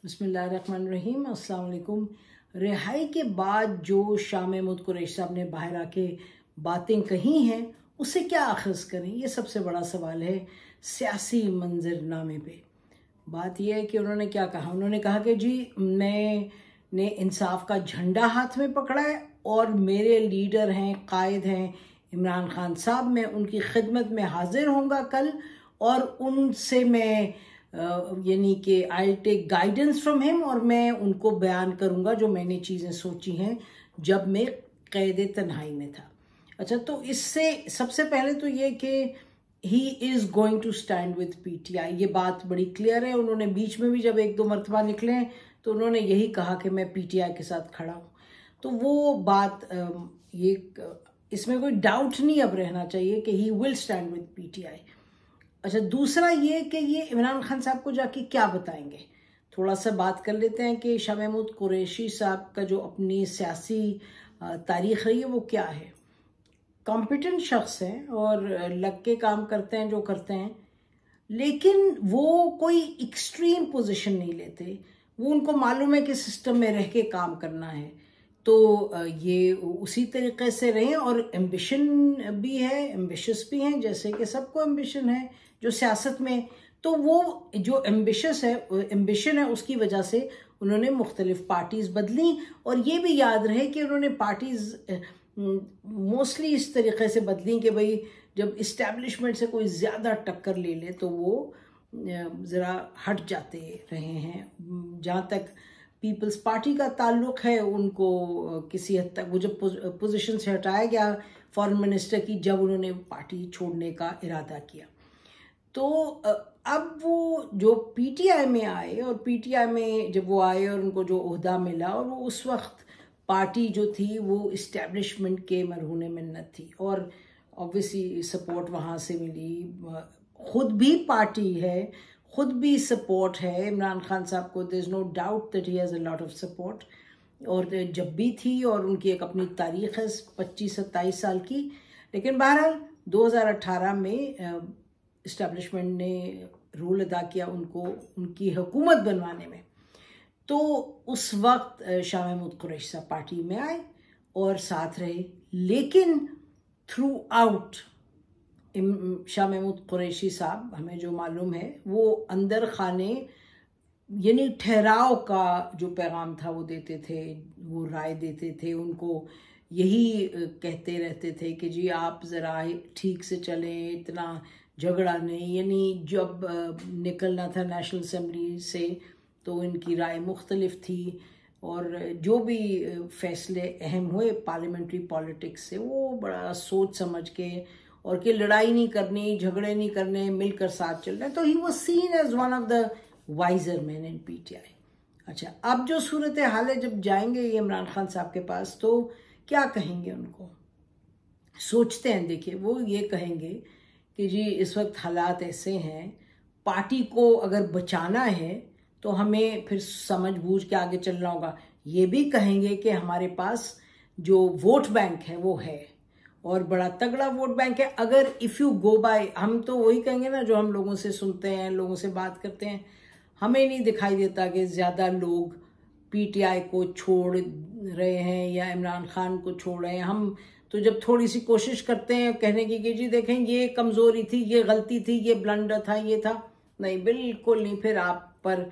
बिस्मिल्लाहिर्रहमानिर्रहीम, अस्सलाम वालेकुम। रिहाई के बाद जो शाह महमूद कुरैशी साहब ने बाहर आके बातें कही हैं उससे क्या अखज़ करें, ये सबसे बड़ा सवाल है सियासी मंजरनामे पे। बात यह है कि उन्होंने क्या कहा। उन्होंने कहा कि जी मैंने इंसाफ का झंडा हाथ में पकड़ा है और मेरे लीडर हैं, कायद हैं इमरान खान साहब, मैं उनकी खिदमत में हाजिर होऊंगा कल और उनसे मैं यानी कि I take guidance from him और मैं उनको बयान करूंगा जो मैंने चीज़ें सोची हैं जब मैं कैद तन्हाई में था। अच्छा, तो इससे सबसे पहले तो ये कि he is going to stand with PTI, ये बात बड़ी क्लियर है। उन्होंने बीच में भी जब एक दो मरतबा निकले हैं तो उन्होंने यही कहा कि मैं पीटीआई के साथ खड़ा हूँ। तो वो बात ये इसमें कोई डाउट नहीं अब रहना चाहिए कि he will stand with PTI. अच्छा, दूसरा ये कि ये इमरान खान साहब को जाके क्या बताएंगे, थोड़ा सा बात कर लेते हैं कि शाह महमूद कुरैशी साहब का जो अपनी सियासी तारीख रही है वो क्या है। कॉम्पिटेंट शख्स हैं और लग के काम करते हैं जो करते हैं, लेकिन वो कोई एक्सट्रीम पोजीशन नहीं लेते। वो उनको मालूम है कि सिस्टम में रह के काम करना है, तो ये उसी तरीके से रहें। और एम्बिशन भी है, एम्बिशस भी हैं, जैसे कि सबको एम्बिशन है जो सियासत में। तो वो जो एम्बिशन है उसकी वजह से उन्होंने मुख्तलिफ पार्टीज बदली। और ये भी याद रहे कि उन्होंने पार्टीज मोस्टली इस तरीके से बदली कि भाई जब इस्टेब्लिशमेंट से कोई ज़्यादा टक्कर ले ले तो वो ज़रा हट जाते रहे हैं। जहाँ तक पीपल्स पार्टी का ताल्लुक है, उनको किसी हद तक वो जब पोजीशन से हटाया गया फॉरेन मिनिस्टर की, जब उन्होंने पार्टी छोड़ने का इरादा किया, तो अब वो जो पीटीआई में आए और पीटीआई में जब वो आए और उनको जो ओहदा मिला, और वो उस वक्त पार्टी जो थी वो इस्टेब्लिशमेंट के मरहूने मिन्नत थी और ऑब्वियसली सपोर्ट वहाँ से मिली। खुद भी पार्टी है, खुद भी सपोर्ट है इमरान खान साहब को। There is no doubt that he has a lot of support, और जब भी थी, और उनकी एक अपनी तारीख है 25-27 साल की। लेकिन बहरहाल 2018 में इस्टेब्लिशमेंट ने रोल अदा किया उनको उनकी हुकूमत बनवाने में। तो उस वक्त शाह महमूद कुरैशी साहब पार्टी में आए और साथ रहे, लेकिन थ्रू आउट शाह महमूद कुरैशी साहब, हमें जो मालूम है, वो अंदर खाने यानी ठहराव का जो पैगाम था वो देते थे, वो राय देते थे उनको। यही कहते रहते थे कि जी आप ज़रा ठीक से चलें, इतना झगड़ा नहीं। यानी जब निकलना था नेशनल असम्बली से तो इनकी राय मुख्तलिफ थी, और जो भी फैसले अहम हुए पार्लियामेंट्री पॉलिटिक्स से, वो बड़ा सोच समझ के, और कि लड़ाई नहीं करनी, झगड़े नहीं करने, मिलकर साथ चलना है। तो he was seen as one of the wiser man in PTI. अच्छा, अब जो सूरत हाल है, जब जाएंगे ये इमरान खान साहब के पास तो क्या कहेंगे उनको, सोचते हैं। देखिए, वो ये कहेंगे कि जी इस वक्त हालात ऐसे हैं, पार्टी को अगर बचाना है तो हमें फिर समझ बूझ के आगे चलना होगा। ये भी कहेंगे कि हमारे पास जो वोट बैंक है वो है, और बड़ा तगड़ा वोट बैंक है। अगर इफ़ यू गो बाय, हम तो वही कहेंगे ना जो हम लोगों से सुनते हैं, लोगों से बात करते हैं, हमें नहीं दिखाई देता कि ज़्यादा लोग पीटीआई को छोड़ रहे हैं या इमरान खान को छोड़ रहे हैं। हम तो जब थोड़ी सी कोशिश करते हैं कहने की कि जी देखें ये कमज़ोरी थी, ये गलती थी, ये ब्लंडर था, ये था, नहीं, बिल्कुल नहीं, फिर आप पर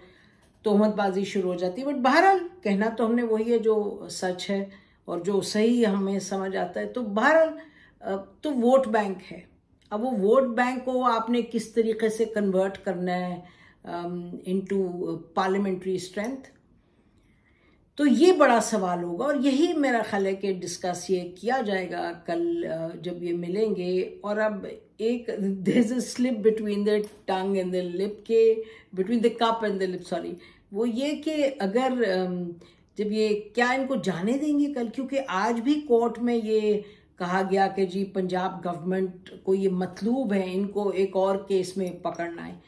तोहमतबाजी शुरू हो जाती है। बट बहरहाल कहना तो हमने वही है जो सच है और जो सही हमें समझ आता है। तो बहरहाल तो वोट बैंक है। अब वो वोट बैंक को आपने किस तरीके से कन्वर्ट करना है इनटू पार्लियामेंट्री स्ट्रेंथ, तो ये बड़ा सवाल होगा। और यही मेरा ख्याल है कि डिस्कस ये किया जाएगा कल जब ये मिलेंगे। और अब एक there is a slip between the tongue and the lip, के between the cup and the lip, sorry, वो ये कि अगर जब ये क्या इनको जाने देंगे कल, क्योंकि आज भी कोर्ट में ये कहा गया कि जी पंजाब गवर्नमेंट को ये मतलूब है, इनको एक और केस में पकड़ना है।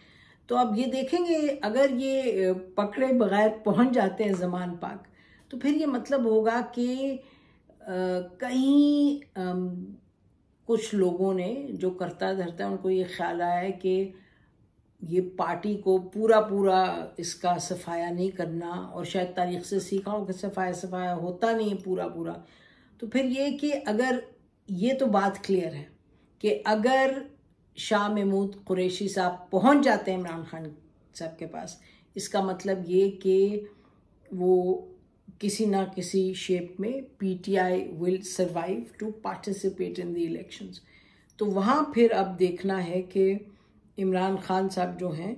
तो अब ये देखेंगे, अगर ये पकड़े बगैर पहुंच जाते हैं ज़मान पाक, तो फिर ये मतलब होगा कि कहीं कुछ लोगों ने जो करता धरता है उनको ये ख्याल आया है कि ये पार्टी को पूरा पूरा इसका सफाया नहीं करना, और शायद तारीख से सीखा हो कि सफाया होता नहीं है पूरा पूरा। तो फिर ये कि अगर ये तो बात क्लियर है कि अगर शाह महमूद कुरैशी साहब पहुंच जाते हैं इमरान खान साहब के पास, इसका मतलब ये कि वो किसी ना किसी शेप में PTI will survive to participate in the elections. तो वहाँ फिर अब देखना है कि इमरान खान साहब जो हैं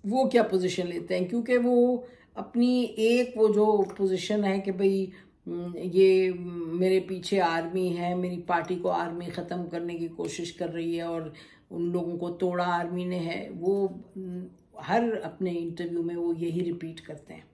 वो क्या पोजीशन लेते हैं, क्योंकि वो अपनी एक वो जो पोजीशन है कि भाई ये मेरे पीछे आर्मी है, मेरी पार्टी को आर्मी ख़त्म करने की कोशिश कर रही है और उन लोगों को तोड़ा आर्मी ने है, वो हर अपने इंटरव्यू में वो यही रिपीट करते हैं।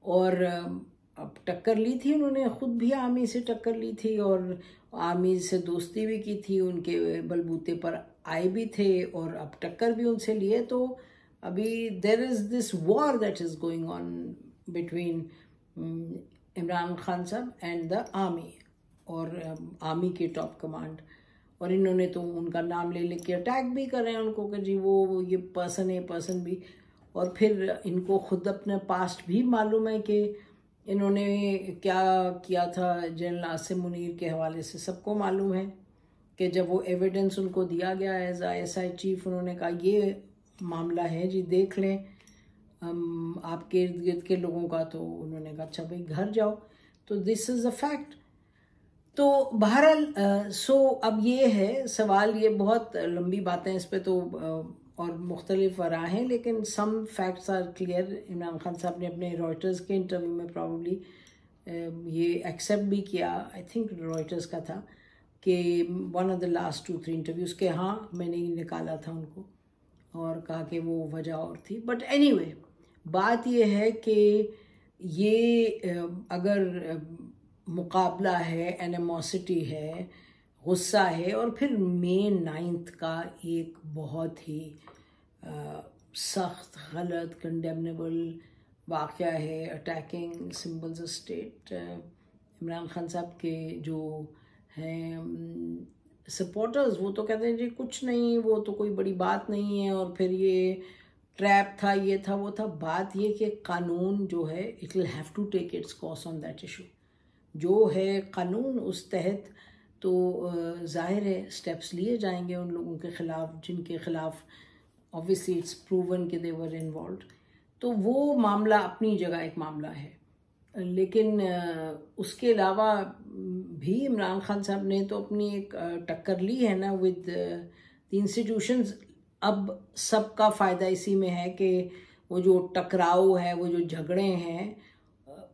और अब टक्कर ली थी उन्होंने, ख़ुद भी आर्मी से टक्कर ली थी और आर्मी से दोस्ती भी की थी, उनके बलबूते पर आए भी थे और अब टक्कर भी उनसे लिए। तो अभी there is this war that is going on between Imran Khan साहब एंड द आर्मी और आर्मी के टॉप कमांड। और इन्होंने तो उनका नाम ले लेके अटैक भी कर रहे हैं उनको कि जी वो ये पर्सन भी। और फिर इनको खुद अपने पास्ट भी मालूम है कि इन्होंने क्या किया था जनरल आसिम मुनीर के हवाले से, सबको मालूम है कि जब वो एविडेंस उनको दिया गया एज ISI चीफ, उन्होंने कहा ये मामला है जी देख लें आपके इर्द गिर्द के लोगों का। तो उन्होंने कहा अच्छा भाई घर जाओ। तो दिस इज़ अ फैक्ट। तो बहरहाल सो अब ये है सवाल, ये बहुत लंबी बातें इस पे तो और मुख्तलिफ राहें, लेकिन some facts are clear. Imran Khan साहब ने अपने रॉयटर्स के इंटरव्यू में प्रॉब्ली ये एक्सेप्ट भी किया, आई थिंक रॉयटर्स का था, कि one of the last 2-3 interviews के हाँ मैंने ही निकाला था उनको और कहा कि वो वजह और थी। बट एनीवे बात ये है कि ये अगर मुकाबला है, एनिमोसिटी है, गुस्सा है, और फिर May 9 का एक बहुत ही सख्त गलत कंडेमनेबल वाक़या है, attacking symbols of state. Imran Khan साहब के जो हैं सपोर्टर्स वो तो कहते हैं जी कुछ नहीं, वो तो कोई बड़ी बात नहीं है, और फिर ये ट्रैप था, ये था, वो था। बात ये कि कानून जो है it will have to take its course on that issue. जो है कानून उस तहत तो जाहिर है स्टेप्स लिए जाएंगे उन लोगों के ख़िलाफ़ जिनके ख़िलाफ़ ऑब्वियसली इट्स प्रूवन कि दे वर इन्वॉल्व्ड। तो वो मामला अपनी जगह एक मामला है, लेकिन उसके अलावा भी इमरान खान साहब ने तो अपनी एक टक्कर ली है ना विद द इंस्टीट्यूशंस। अब सबका फ़ायदा इसी में है कि वो जो टकराव है, वो जो झगड़े हैं,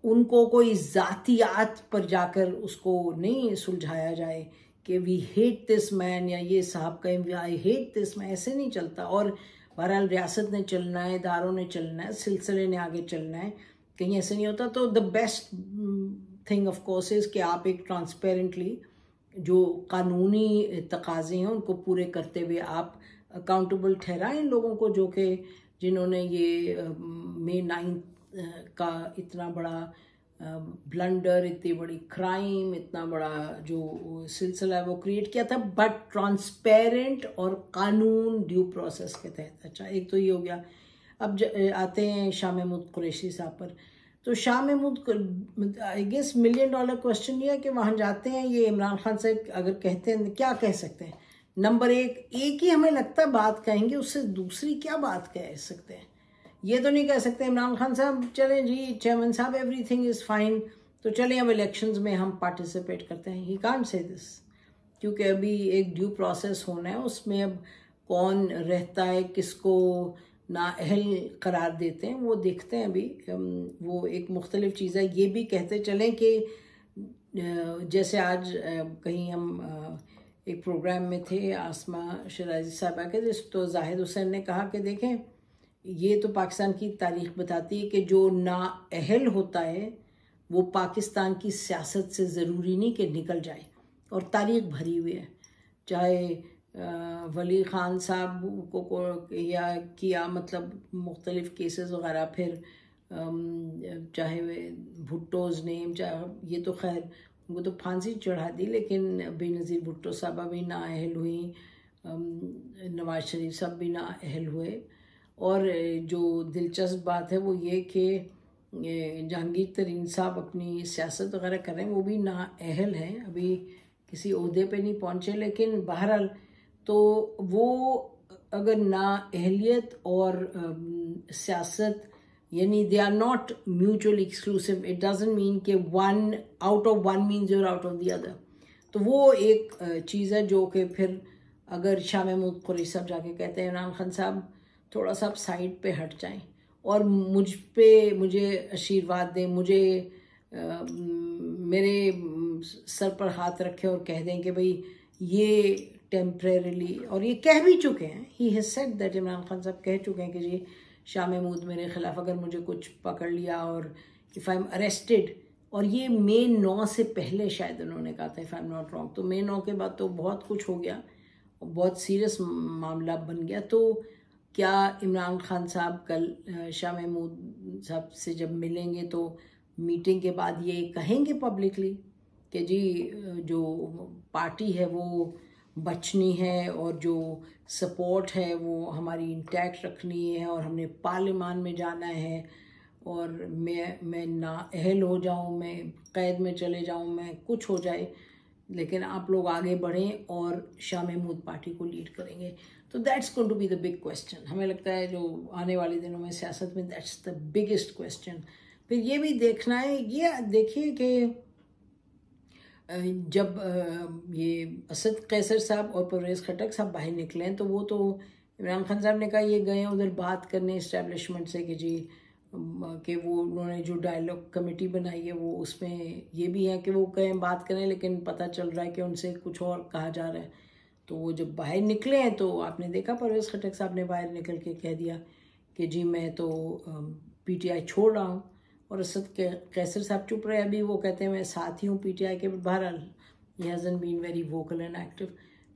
उनको कोई ज़ातियात पर जाकर उसको नहीं सुलझाया जाए कि वी हेट दिस मैन या ये साहब कहें आई हेट दिस मैन, ऐसे नहीं चलता। और बहरहाल रियासत ने चलना है, इदारों ने चलना है, सिलसिले ने आगे चलना है, कहीं ऐसे नहीं होता। तो the best thing of course is कि आप एक ट्रांसपेरेंटली जो कानूनी तकाज़े हैं उनको पूरे करते हुए आप अकाउंटेबल ठहराएं लोगों को, जो कि जिन्होंने ये May 9 का इतना बड़ा ब्लंडर, इतनी बड़ी क्राइम, इतना बड़ा जो सिलसिला है वो क्रिएट किया था, बट ट्रांसपेरेंट और कानून ड्यू प्रोसेस के तहत। अच्छा एक तो ये हो गया। अब आते हैं शाह महमूद कुरैशी साहब पर। तो Shah Mahmood I guess $1 million question ये है कि वहाँ जाते हैं, ये इमरान खान से अगर कहते हैं क्या कह सकते हैं। नंबर एक ही हमें लगता है बात कहेंगे, उससे दूसरी क्या बात कह सकते हैं। ये तो नहीं कह सकते इमरान खान साहब चलें जी चेयरमैन साहब एवरीथिंग इज़ फाइन, तो चलें अब इलेक्शंस में हम पार्टिसिपेट करते हैं। ही कांट से दिस, क्योंकि अभी एक ड्यू प्रोसेस होना है, उसमें अब कौन रहता है, किसको नाअहल करार देते हैं, वो देखते हैं अभी। वो एक मुख्तलिफ चीज़ है। ये भी कहते चलें कि जैसे आज कहीं हम एक प्रोग्राम में थे, आसमा शराजी साहबा के, तो जाहिद हुसैन ने कहा कि देखें ये तो पाकिस्तान की तारीख बताती है कि जो नाअहल होता है वो पाकिस्तान की सियासत से ज़रूरी नहीं कि निकल जाए, और तारीख भरी हुई है। चाहे वली ख़ान साहब को या किया, मतलब मुख्तलिफ़ केसेस वगैरह, फिर चाहे भुट्टोज़ नेम, चाहे ये तो खैर उनको तो फांसी चढ़ा दी, लेकिन बेनज़ीर भुट्टो साहबा भी नाअहल हुई, नवाज शरीफ साहब भी नाअहल हुए। और जो दिलचस्प बात है वो ये कि जहांगीर तरीन साहब अपनी सियासत वगैरह कर रहे हैं, वो भी नाअहल हैं, अभी किसी ओहदे पे नहीं पहुंचे। लेकिन बहरहाल तो वो अगर नाअहलियत और सियासत यानी they are not mutually exclusive, it doesn't mean कि one out of one means you're out of the other. तो वो एक चीज़ है जो कि फिर अगर शाह महमूद कुरैशी साहब जाके कहते हैं इमरान खान साहब थोड़ा सा आप साइड पे हट जाएं और मुझे आशीर्वाद दें, मुझे मेरे सर पर हाथ रखें और कह दें कि भाई ये टेम्परेरीली, और ये कह भी चुके हैं, he has said that, Imran Khan साहब कह चुके हैं कि जी शाह महमूद मेरे खिलाफ अगर मुझे कुछ पकड़ लिया और इफ़ आई एम अरेस्टेड, और ये मई 9 से पहले शायद उन्होंने कहा था if I am not wrong, तो मई 9 के बाद तो बहुत कुछ हो गया, बहुत सीरियस मामला बन गया। तो क्या इमरान खान साहब कल शाह महमूद साहब से जब मिलेंगे तो मीटिंग के बाद ये कहेंगे पब्लिकली कि जी जो पार्टी है वो बचनी है और जो सपोर्ट है वो हमारी इंटैक्ट रखनी है और हमने पार्लियामान में जाना है और मैं नाअहल हो जाऊं, मैं कैद में चले जाऊं, मैं कुछ हो जाए, लेकिन आप लोग आगे बढ़ें और शाह महमूद पार्टी को लीड करेंगे। तो that's going to be the big question. हमें लगता है जो आने वाले दिनों में सियासत में दैट्स द बिगेस्ट क्वेश्चन। फिर ये भी देखना है, ये देखिए कि जब ये असद कैसर साहब और परवेज़ खटक साहब बाहर निकले तो वो तो इमरान खान साहब ने कहा ये गए उधर बात करने इस्टेब्लिशमेंट से कि जी कि वो उन्होंने जो डायलॉग कमेटी बनाई है वो उसमें ये भी है कि वो कहें बात करें, लेकिन पता चल रहा है कि उनसे कुछ और कहा जा रहा है। तो वो जब बाहर निकले हैं तो आपने देखा परवेज़ खटक साहब ने बाहर निकल के कह दिया कि जी मैं तो पीटीआई छोड़ रहा हूँ, और असद कैसर साहब चुप रहे, अभी वो कहते हैं मैं साथ ही हूँ पीटीआई के। बहरहाल he hasn't been very vocal and active,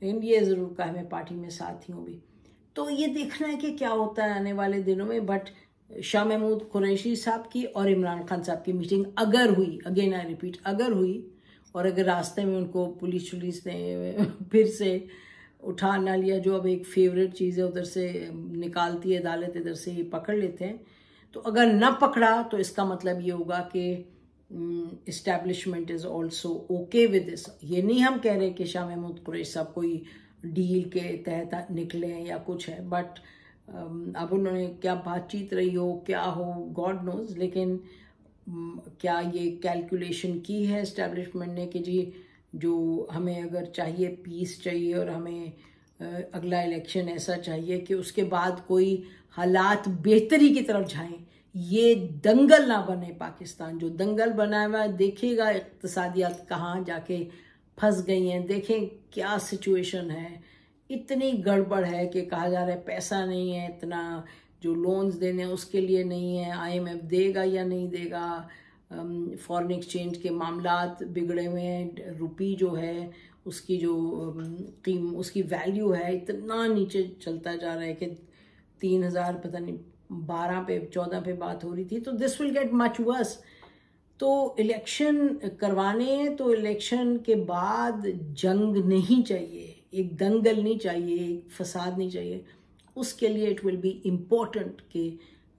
लेकिन ये ज़रूर कहा मैं पार्टी में साथ ही हूँ भी। तो ये देखना है कि क्या होता है आने वाले दिनों में। बट शाह महमूद कुरैशी साहब की और इमरान खान साहब की मीटिंग अगर हुई, अगेन आई रिपीट, अगर हुई और अगर रास्ते में उनको पुलिस ने फिर से उठा ना लिया, जो अब एक फेवरेट चीज़ है उधर से निकालती है अदालत, इधर से ये पकड़ लेते हैं, तो अगर न पकड़ा तो इसका मतलब ये होगा कि establishment is also okay with this. ये नहीं हम कह रहे कि शाह महमूद कुरैशी साहब कोई डील के तहत निकले हैं या कुछ है, बट अब उन्होंने क्या बातचीत रही हो, क्या हो, गॉड नोज, लेकिन क्या ये कैलकुलेशन की है इस्टेब्लिशमेंट ने कि जी जो हमें अगर चाहिए पीस चाहिए और हमें अगला इलेक्शन ऐसा चाहिए कि उसके बाद कोई हालात बेहतरी की तरफ जाएं, ये दंगल ना बने पाकिस्तान। जो दंगल बना हुआ है देखिएगा इक्तिसादियात कहाँ जाके फंस गई हैं, देखें क्या सिचुएशन है, इतनी गड़बड़ है कि कहा जा रहा है पैसा नहीं है, इतना जो लोन्स देने उसके लिए नहीं है, आईएमएफ देगा या नहीं देगा, फॉरेन एक्सचेंज के मामलात बिगड़े हुए हैं, रुपी जो है उसकी जो उसकी वैल्यू है इतना नीचे चलता जा रहा है कि 3000 पता नहीं 12 पे 14 पे बात हो रही थी। तो this will get much worse. तो इलेक्शन करवाने हैं तो इलेक्शन के बाद जंग नहीं चाहिए, एक दंगल नहीं चाहिए, एक फसाद नहीं चाहिए। उसके लिए इट विल बी इम्पोर्टेंट कि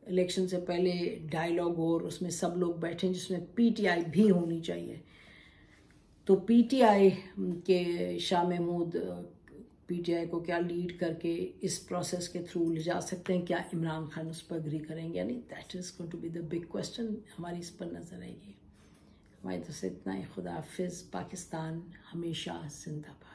इलेक्शन से पहले डायलॉग हो और उसमें सब लोग बैठें, जिसमें पीटीआई भी होनी चाहिए। तो पीटीआई के शाह महमूद पीटीआई को क्या लीड करके इस प्रोसेस के थ्रू ले जा सकते हैं, क्या इमरान खान उस पर अग्री करेंगे या नहीं, that is going to be the big question. हमारी इस पर नजर रहेगी। हमारी तरफ से इतना ही। खुदा हाफिज़। पाकिस्तान हमेशा जिंदाबाद।